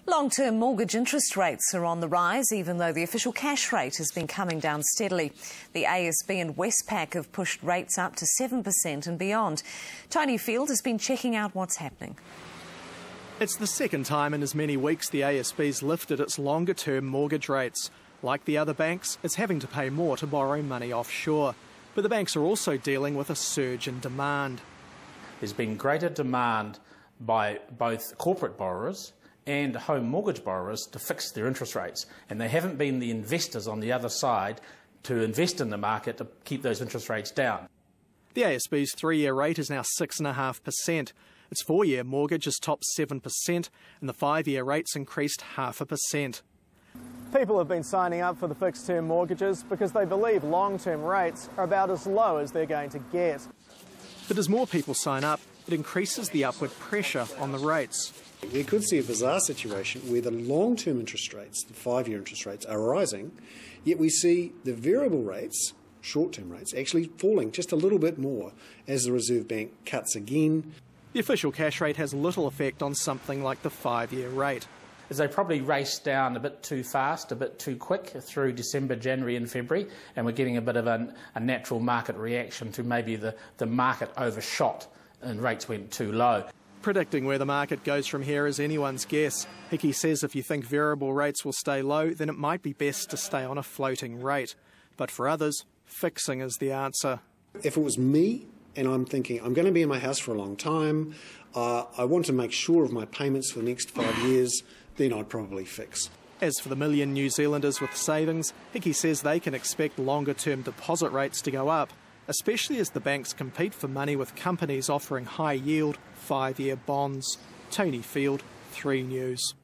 Long-term mortgage interest rates are on the rise, even though the official cash rate has been coming down steadily. The ASB and Westpac have pushed rates up to 7% and beyond. Tony Field has been checking out what's happening. It's the second time in as many weeks the ASB's lifted its longer-term mortgage rates. Like the other banks, it's having to pay more to borrow money offshore. But the banks are also dealing with a surge in demand. There's been greater demand by both corporate borrowers and home mortgage borrowers to fix their interest rates, and they haven't been the investors on the other side to invest in the market to keep those interest rates down. The ASB's 3-year rate is now 6.5%. Its 4-year mortgage has topped 7%, and the 5-year rate's increased 0.5%. People have been signing up for the fixed-term mortgages because they believe long-term rates are about as low as they're going to get. But as more people sign up, it increases the upward pressure on the rates. We could see a bizarre situation where the long-term interest rates, the 5-year interest rates, are rising, yet we see the variable rates, short-term rates, actually falling just a little bit more as the Reserve Bank cuts again. The official cash rate has little effect on something like the 5-year rate. As they probably raced down a bit too fast, a bit too quick through December, January and February, and we're getting a bit of a natural market reaction to maybe the market overshot and rates went too low. Predicting where the market goes from here is anyone's guess. Hickey says if you think variable rates will stay low, then it might be best to stay on a floating rate. But for others, fixing is the answer. If it was me, and I'm thinking I'm going to be in my house for a long time, I want to make sure of my payments for the next 5 years, then I'd probably fix. As for the million New Zealanders with savings, Hickey says they can expect longer-term deposit rates to go up, especially as the banks compete for money with companies offering high-yield 5-year bonds. Tony Field, 3 News.